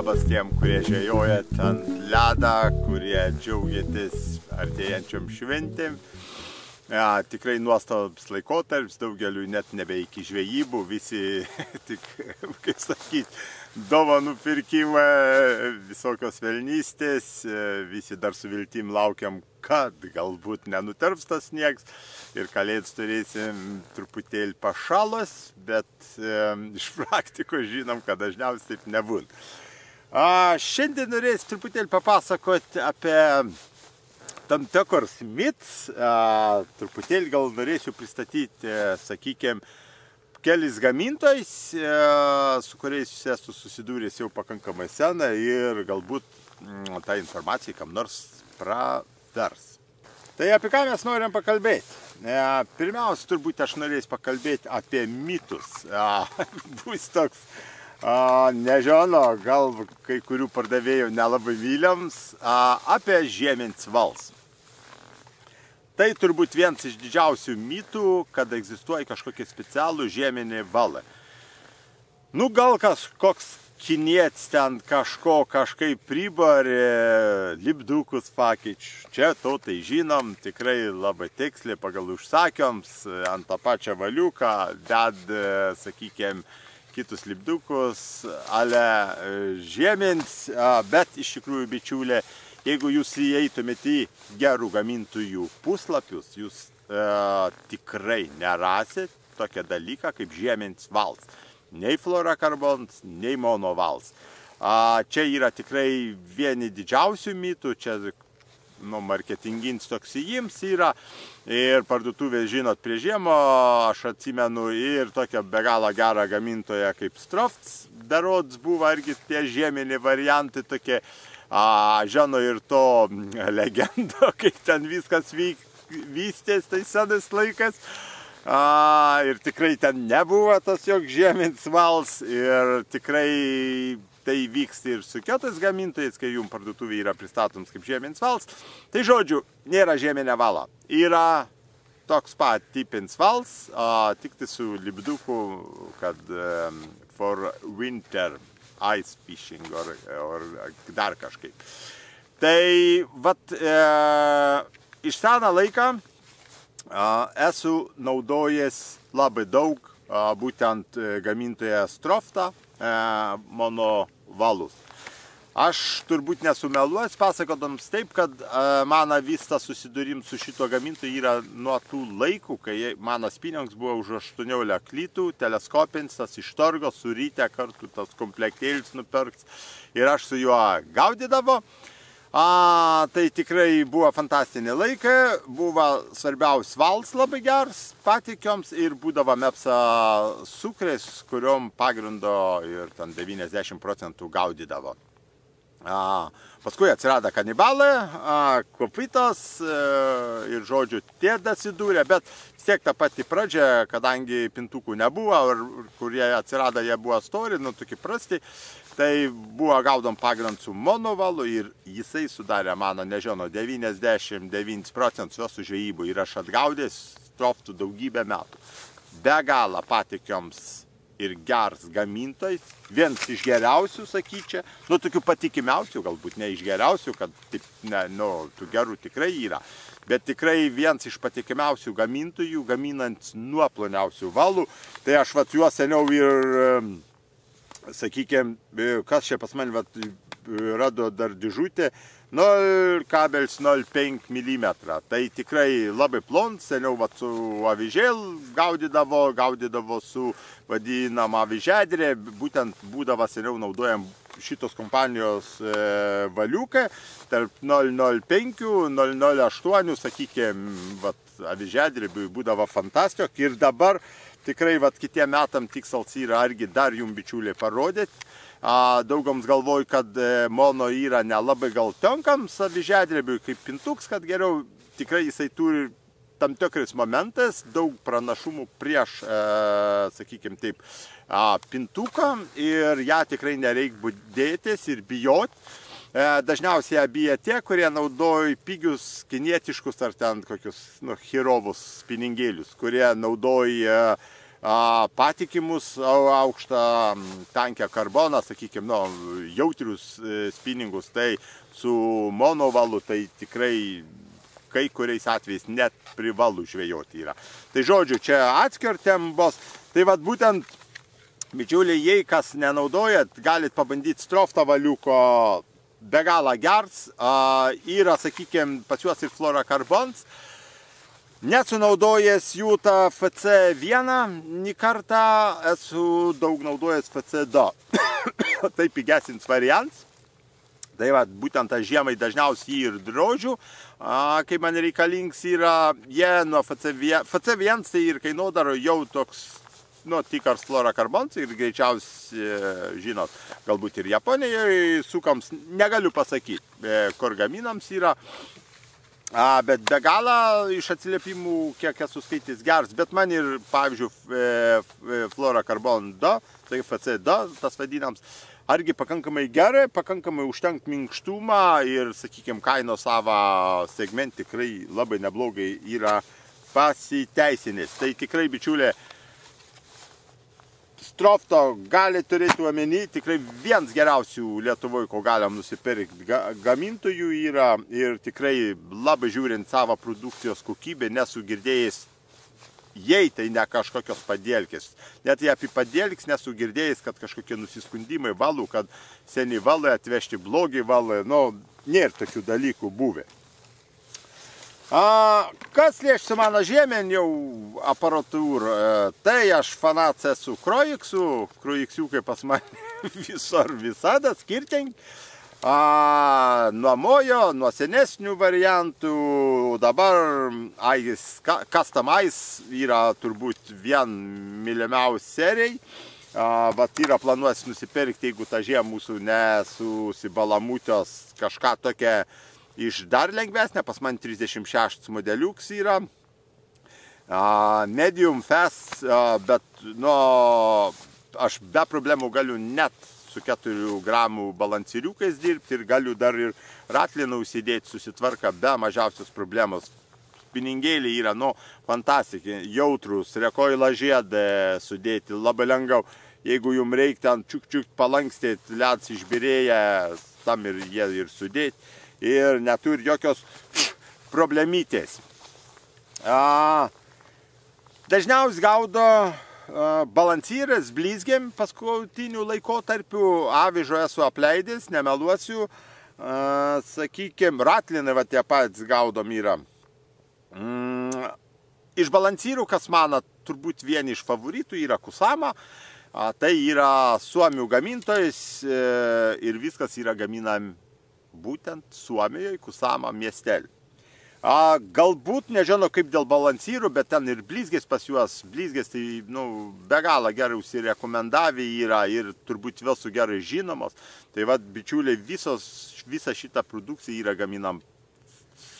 labas tiem, kurie žvejojat ant ledą, kurie džiaugiatės artėjančiom šventėm. Tikrai nuostabus laikotarpis, daugeliu net nebe iki žvejybų, visi tik, kaip sakyt, dovanų pirkimą, visokios velnystės, visi dar su viltim laukiam, kad galbūt nenutirps tas sniegs ir kalėdas turėsim truputėlį pašalos, bet iš praktikos žinom, kad dažniausiai taip nebūna. Šiandien norėsiu truputėlį papasakoti apie tam tikrus mitus, truputėlį gal norėsiu pristatyti, sakykime, kelis gamintojais, su kuriais esu susidūręs jau pakankamai seną ir galbūt ta informacija kam nors pravers. Tai apie ką mes norim pakalbėti? Pirmiausia, turbūt aš norėsiu pakalbėti apie mitus. Bus toks, nežinau, gal kai kurių pardavėjų nelabai vyliams, apie žiemens vals. Tai turbūt vienas iš didžiausių mitų, kad egzistuoja kažkokie specialų žieminį valą. Nu, gal kažkoks kinietis ten kažkaip pribarė, lipdukus pakeičiu. Čia to tai žinom, tikrai labai tiksliai pagal užsakymus, ant tą pačią valiuką, sakykime, kitus lipdukus, ale žiemens, bet iš tikrųjų, bičiulė, jeigu jūs įeitumėte į gerų gamintojų puslapius, jūs tikrai nerasit tokią dalyką kaip žiemens vals. Nei fluorokarbons, nei monovals. Čia yra tikrai vieni didžiausių mitų, čia marketinginis toks jiems yra. Ir parduotuvės, žinot, prie žiemo, aš atsimenu ir tokią be galo gerą gamintoją kaip Strofts. Berods buvo irgi tie žieminiai variantai tokie. Žino ir to legendo, kaip ten viskas vystės, tai senas laikas. Ir tikrai ten nebuvo tas joks žiemens vals. Ir tikrai tai vyksta ir su kitais gamintojais, kai jums parduotuvė yra pristatoms kaip žiemens vals. Tai žodžiu, nėra žieminė vala. Yra toks pat tipinis vals, tik tai su lipduku, kad for winter ice fishing or dar kažkaip. Tai vat, iš seną laiką esu naudojęs labai daug būtent gamintoje Stroftą monovalus. Aš turbūt nesumeluos, pasakodams taip, kad mano vis tas susidūrim su šito gamintoju yra nuo tų laikų, kai mano spiniongs buvo už 18 litų, teleskopinis, tas iš torgo, surytę kartu tas komplektėlis nupirks ir aš su juo gaudydavo. Tai tikrai buvo fantastinė laikai, buvo svarbiausias vals labai geras patikioms ir būdavo mepsa sukrės, kuriom pagrindo ir ten 90% gaudydavo. Paskui atsirado kanibalai, kopitos ir žodžiu tie dasidūrė, bet vis tiek tą patį pradžią, kadangi pintukų nebuvo, kurie atsirado, jie buvo stori, nu tokie prasti, tai buvo gaudom pagrindų su monovalu ir jisai sudarė mano, nežinau, 99% visų žvejybų ir aš atgaudęs Stroftų daugybę metų. Be galo patikioms ir geras gamintojas, vienas iš geriausių, sakyčiau, nu tokių patikimiausių, galbūt ne iš geriausių, kad taip, tų gerų tikrai yra, bet tikrai vienas iš patikimiausių gamintojų, gaminant nuo ploniausių valų, tai aš vat juos seniau ir, sakykime, kas čia pas mane rado dar dėžutė, 0,05 mm. Tai tikrai labai plons, seniau su avižėl gaudydavo su vadinama avižedrė, būtent būdavo seniau naudojam šitos kompanijos valiuką, tarp 0,05-0,08, sakykime, avižedrė būdavo fantastika ir dabar tikrai kitiem metam tikslas yra argi dar jums bičiuliai parodyti. Daugams galvoju, kad mono yra nelabai gal tenkams avižedrėbiui kaip pintuks, kad geriau tikrai jisai turi tam tikrais momentais daug pranašumų prieš, sakykime taip, pintuką ir ją tikrai nereikia budėtis ir bijoti. Dažniausiai bijo tie, kurie naudoja pigius kinietiškus ar ten kokius hirovus spiningėlius, kurie naudoja patikimus aukštą tankę karboną, sakykime, jautrius spinningus, tai su monovalu tai tikrai kai kuriais atvejais net privalu žvejoti yra. Tai žodžiu, čia atskirtėm bus. Tai vat būtent, bičiuliai, jei kas nenaudojat, galit pabandyti Strofta valiuko, be galo gers. Yra, sakykime, pas juos ir fluorokarbons. Nesunaudojęs jų tą FC1 nį kartą, esu daug naudojęs FC2. Tai pigesnis variantas. Tai va, būtent tą žiemai dažniausiai jį ir drožiu, kai man reikalings yra, jie nuo FC1 tai ir kainodaro jau toks, tikras fluorokarbons ir greičiausiai, žinot, galbūt ir Japonijoje sukams, negaliu pasakyti, kur gaminams yra, bet be galo iš atsiliepimų, kiek esu skaitęs geras, bet man ir, pavyzdžiui, fluorokarbon 2, tai FC2, tas vadinams, argi pakankamai gerai, pakankamai užtenk minkštumą ir, sakykime, kainos savo segment tikrai labai neblogai yra pasiteisinęs. Tai tikrai, bičiulė, Strofto gali turėti omeny, tikrai vienas geriausių Lietuvoje, ko galim nusipirkti gamintojų yra ir tikrai labai žiūrint savo produkcijos kokybę, nesu girdėjęs, jei tai ne kažkokios padėlkės. Net jei apie padėlkės nesu girdėjęs, kad kažkokie nusiskundimai valų, kad seni valai atvežti blogi valai, nėra tokių dalykų buvę. Kas liečia mano žiemen jau aparatūrą, tai aš fanats esu Kroiksų, Kroiksiukai pas mane visur visada skirtingi. Nuomojo, nuo senesnių variantų, dabar Custom Ice yra turbūt vien mylimiausi serijai. Vat yra planuosi nusipirkti, jeigu ta žiemą mūsų nesusibalamutios kažką tokia iš dar lengvesnė, pas man 36 modeliuks yra. Medium fast, bet aš be problemų galiu net su 4 gramų balansiriukais dirbti ir galiu dar ir ratliną užsidėti, susitvarka be mažiausios problemos. Spiningėliai yra, fantastika, jautrus, rekoilą žiedą sudėti labai lengviau. Jeigu jums reikia ten čiuk palankstėti, ledas išbirėję, tam ir jie ir sudėti. Ir neturi jokios problemytės. Dažniausiai gaudo balansyrės blizgėm paskutinių laikotarpių, avižo esu apleidęs, nemeluosiu, sakykime, ratlinai va tie patys gaudom yra. Iš balansyrų, kas mano turbūt vieni iš favoritų, yra Kusama, tai yra Suomių gamintojas ir viskas yra gaminami būtent Suomijoje, Kusama miestelį. Galbūt, nežinau kaip dėl balansyrų, bet ten ir blizgės pas juos, blizgės tai be galo gerai užsirekomendavę yra ir turbūt vėl su gerai žinomos. Tai va, bičiuliai, visa šita produkcija yra gaminam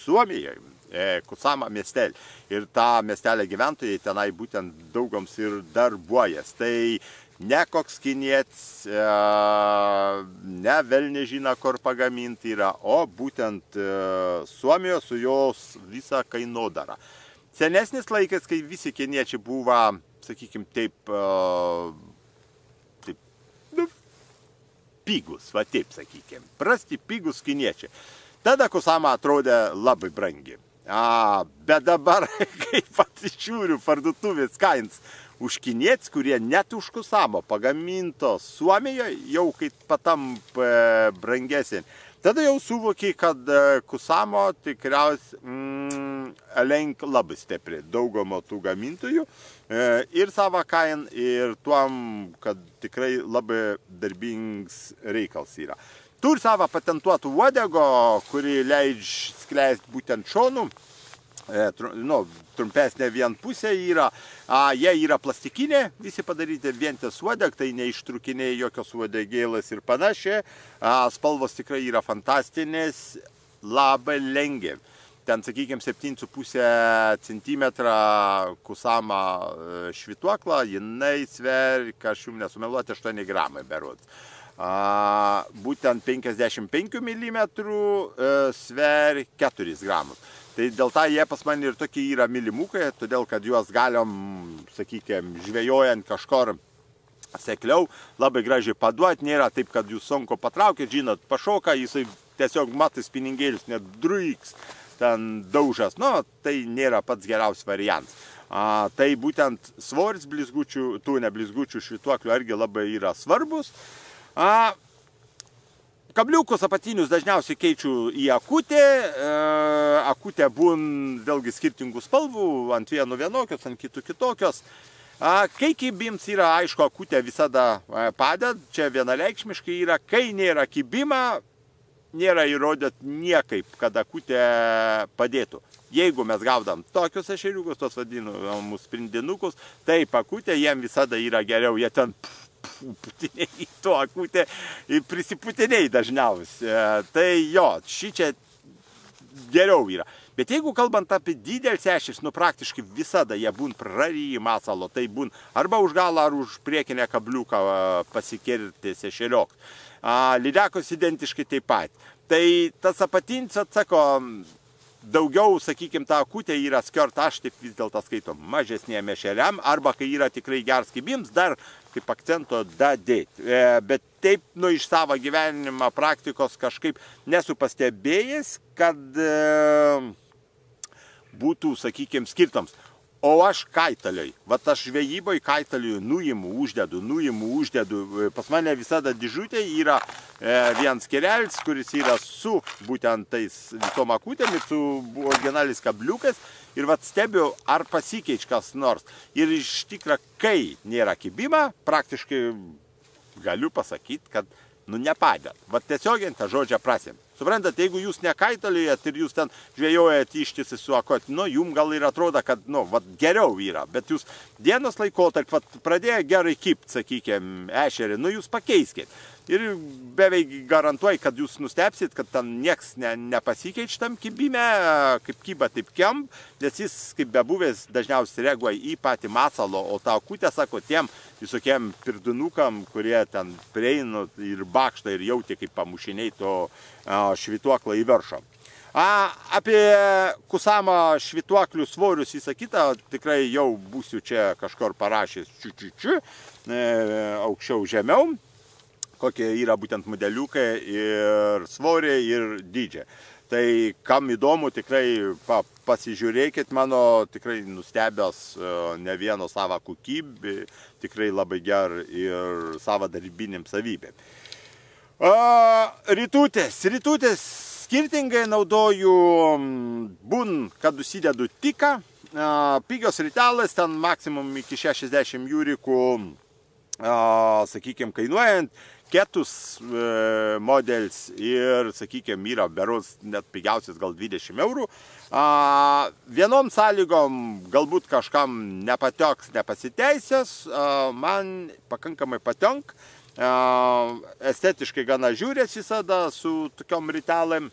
Suomijoje, Kusama miestelį. Ir tą miestelę gyventojai tenai būtent daugams ir darbuojas. Tai ne koks kinietis, ne vėl nežino, kur pagaminti yra, o būtent Suomijos su jos visą kainodarą. Senesnis laikas, kai visi kiniečiai buvo, sakykime, taip pigus, va taip sakykime, prasti pigus kiniečiai. Tada Kusama atrodė labai brangi. Bet dabar, kai pasižiūriu parduotuvės kainas už kinietis, kurie net už Kusamo pagamintos Suomijoje, jau kaip patamp brangesnė. Tada jau suvokiai, kad Kusamo tikriausiai lenk labai stipri daugumo tų gamintojų ir savo kainą, ir tuom, kad tikrai labai darbingas reikalas yra. Turi savo patentuotų uodego, kuri leidžia skleisti būtent šonų, trumpesnė vienpusė yra, jie yra plastikinė, visi padaryti vientis uodeg, tai neištrukinėja jokios uodegėlės ir panašiai, spalvos tikrai yra fantastinės, labai lengvi. Ten, sakykime, 7,5 cm Kusama švituokla, jinai sveria, kažkaip nesumeluoti, 8 gramai berods. Būtent 55 mm sveria 4 gramus. Tai dėl to jie pas mane ir tokie yra mylimukai, todėl kad juos galim, sakykime, žvejojant kažkur sekliau, labai gražiai paduoti, nėra taip, kad jūs sunku patraukit, žinot, pašoka, jisai tiesiog matai spiningėlius, net druiks, ten daužas, nu, tai nėra pats geriausias variantas. Tai būtent svoris blizgučių, tų neblizgučių švytuoklių irgi labai yra svarbus. Kabliukus apatinius dažniausiai keičiu į akutę. Akutė būn vėlgi skirtingų spalvų, ant vieno vienokios, ant kitų kitokios. Kai kibims yra, aišku, akutė visada padeda, čia vienareikšmiškai yra, kai nėra kibimą, nėra įrodyt niekaip, kad akutė padėtų. Jeigu mes gaudam tokius ešeriukus, tos vadinamus sprindinukus, taip akutė jiem visada yra geriau, jie ten putiniai į to akutę, prisiputiniai dažniausiai. Tai jo, šičia geriau yra. Bet jeigu kalbant apie didelis ešerius, nu praktiškai visada jie būn praryji masalo, tai būn arba už galą ar už priekinę kabliuką pasikirtis ešerioks. Lydekos identiškai taip pat. Tai tas apatinis, atsako, daugiau, sakykime, ta akutė yra skirta, aš taip vis dėlto skaito, mažesniem ešeriam, arba kai yra tikrai geras kibims, dar kaip akcento dadėti. Bet taip, nu, iš savo gyvenimo praktikos kažkaip nesu pastebėjęs, kad būtų, sakykime, skirtams. O aš kaitaliui, vat aš žvejyboj kaitaliui nuimu, uždedu. Pas mane visada dėžutė yra vienas skyrelis, kuris yra su būtent tais visom akutėmis, su originaliais kabliukais. Ir vat stebiu, ar pasikeič kas nors. Ir iš tikrųjų, kai nėra kibima, praktiškai galiu pasakyti, kad nepadeda. Vat tiesiogiai tą žodžią prasėm. Suprantat, jeigu jūs nekaitaliujat ir jūs ten žvejojat ištisai su akut, jums gal ir atrodo, kad, vat geriau yra, bet jūs dienos laikotarpį pradėjo gerai kipt, sakykime, ešerį, jūs pakeiskit. Ir beveik garantuoju, kad jūs nustepsit, kad ten nieks nepasikeič tam kibime, kaip kyba, taip kem, nes jis, kaip bebuvęs, dažniausiai reaguoja į patį masalo, o tą akutę, sako, tiem visokiem pirdinukam, kurie ten prieina ir bakšta ir jauti, kaip pamušiniai to švytuoklą į viršą. Apie Kusama švytuoklių svorius visą kitą tikrai jau būsiu čia kažkur parašęs aukščiau žemiau, kokie yra būtent modeliukai ir svoriai ir dydžiai. Tai kam įdomu, tikrai pasižiūrėkit, mano tikrai nustebęs ne vieno savo kokybę, tikrai labai ger ir savo darbinėm savybėm. Rytutės skirtingai naudoju, būn, kad užsidedu tiką, pigios rytelas, ten maksimum iki 60 jūrikų, sakykime, kainuojant, ketus modelis ir, sakykime, yra beros net pigiausias gal 20 eurų. Vienom sąlygom galbūt kažkam nepatioks, nepasiteisės, man pakankamai patenk. Estetiškai gana žiūrės visada su tokiom rytelėm.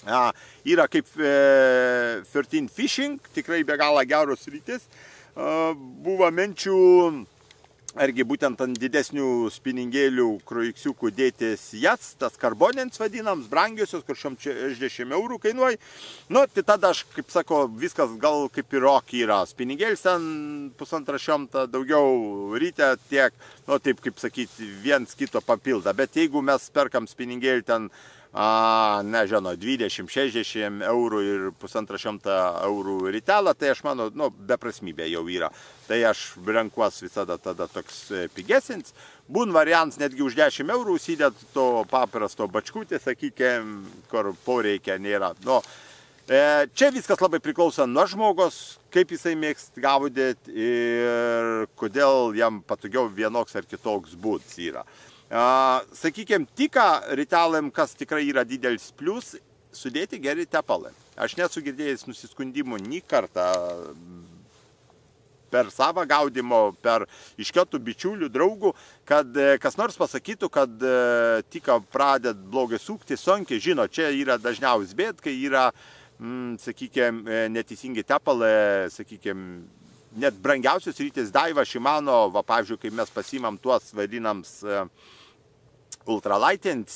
Yra kaip 13 Fishing, tikrai be galo geros rytis. Buvo minčių argi būtent ant didesnių spiningėlių kroiksiukų dėtis jas, tas karbonins vadinams, brangiosios, kur 60 eurų kainuoja. Tai tada aš, kaip sako, viskas gal kaip ir ok yra. Spiningėlis ten 150 daugiau ryte tiek, taip kaip sakyti, viens kito papilda. Bet jeigu mes perkam spiningėlį ten, nežinau, 20-60 eurų ir 150 eurų rytelą, tai aš manau, beprasmybė jau yra. Tai aš renkuos visada tada toks pigesins. Būn variants netgi už 10 eurų užsidėt to paprasto bačkutė, sakykime, kur poreikia nėra. Čia viskas labai priklauso nuo žmogus, kaip jisai mėgst gaudyti ir kodėl jam patogiau vienoks ar kitoks būdas yra. Sakykime, tiką rytelėm, kas tikrai yra didelis plius, sudėti geri tepalai. Aš nesu girdėjęs nusiskundimų nei kartą per savo gaudimo, per iškeltų bičiulių, draugų, kad kas nors pasakytų, kad tiką pradėt blogai sukti, sunkiai, žino, čia yra dažniausiai bėd, kai yra, sakykime, neteisingi tepalai, sakykime, net brangiausios rytis Daiwa, Shimano, pavyzdžiui, kai mes pasimam tuos vadinams ultralaitint,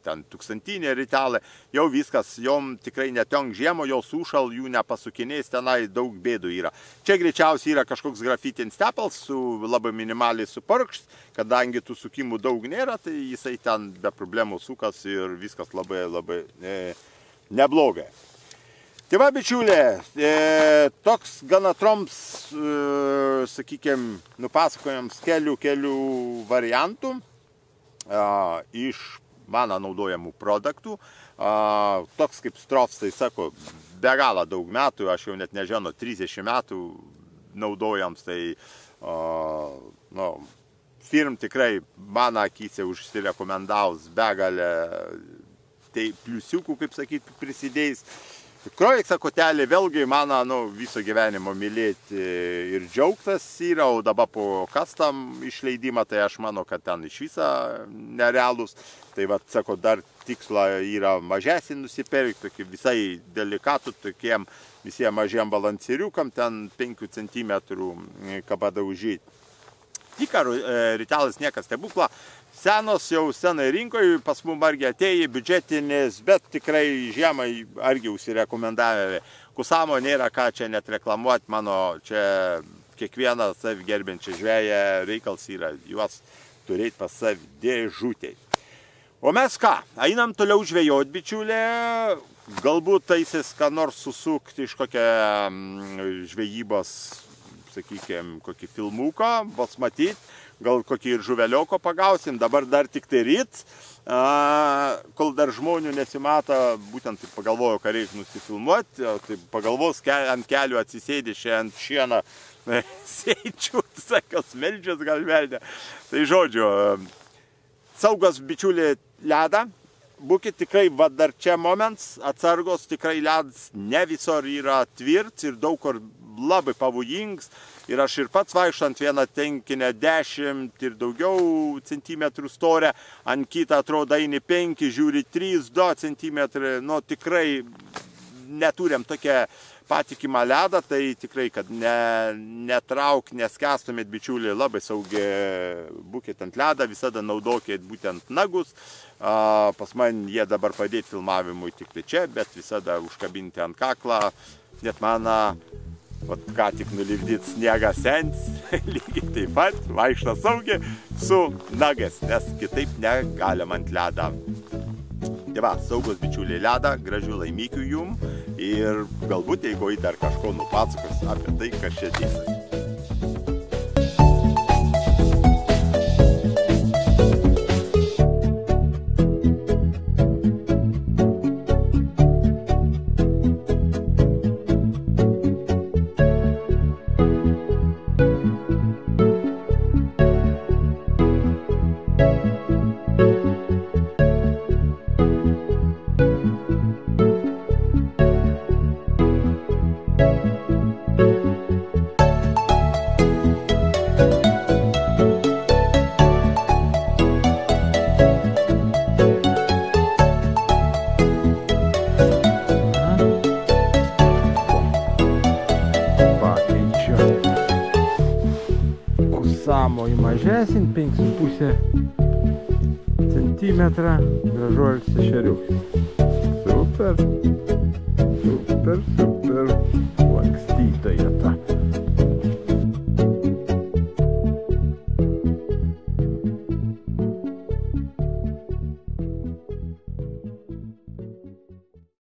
ten 1000 ritalai, jau viskas, jom tikrai netenk žiemo, jau sušal, jų nepasukinės, tenai daug bėdų yra. Čia greičiausiai yra kažkoks grafitin stepals, su labai minimaliai supurkšt, kadangi tų sukimų daug nėra, tai jisai ten be problemų sukas ir viskas labai neblogai. Tai va, bičiulė, toks gana trumps, sakykime, nupasakojams kelių variantų iš mano naudojamų produktų. Toks kaip Strofs, tai sako, be galo daug metų, aš jau net nežinau, 30 metų naudojams, tai firm tikrai mano akyse užsirekomendavus begalę, tai pliusiukų, kaip sakyti, prisidėjus. Kroiksa kotelė vėlgi mano viso gyvenimo mylėti ir džiaugtas yra, o dabar po custom išleidimą, tai aš manau, kad ten iš viso nerealus. Tai va, sako, dar tiksla yra mažesnį nusipirkti, tokį visai delikatų, tokiem visiems mažiem balansiriukam, ten 5 cm kabadaužyti. Tik ritalas niekas stebukla. Senos jau senai rinkoje, pas mum argi atėjai, biudžetinės, bet tikrai žiemai argi užsirekomendavę. Kusamo nėra ką čia net reklamuoti, mano čia kiekvieną savi gerbiančią žvėją reikals yra juos turėti pas savi dėžutėj. O mes ką, einam toliau žvėjot, bičiulė, galbūt taisis ką nors susukti iš kokią žvėjybos, sakykime, kokį filmuką, bus matyti. Gal kokį ir žuvelioko pagausim, dabar dar tik tai ryt, kol dar žmonių nesimata, būtent tai pagalvoju, ką reikia nusifilmuoti, tai pagalvos ant kelių atsisėdė ant šieną, sėdžiu, sakos, meldžias gal meldė. Tai žodžiu, saugos bičiulė ledą, būkit tikrai, va dar čia moments, atsargos, tikrai ledas ne visur yra tvirts ir daug kur labai pavojingas. Ir aš ir pats vaikštant vieną tenkinę 10 ir daugiau centimetrų storę, ant kitą atrodo eini 5, žiūri 3-2 centimetrai, nu tikrai neturim tokią patikimą ledą, tai tikrai, kad netrauk, neskęstumėt bičiuliai, labai saugiai būkit ant ledą, visada naudokit būtent nagus. Pas man jie dabar padėti filmavimui tik tai čia, bet visada užkabinti ant kaklą, net mano ką tik nulipdyt sniegą sens, lygiai taip pat vaikšta saugiai su nagais, nes kitaip negalim ant ledą. Tai va, saugos bičiuliai ledą, gražių laimikių jum ir galbūt eigoje dar kažko nupasakos apie tai, kas čia dėsis. Kusamo į mažesnį, 5,5 cm, gražuolis ešeriukas. Super, super, super lankstytojas.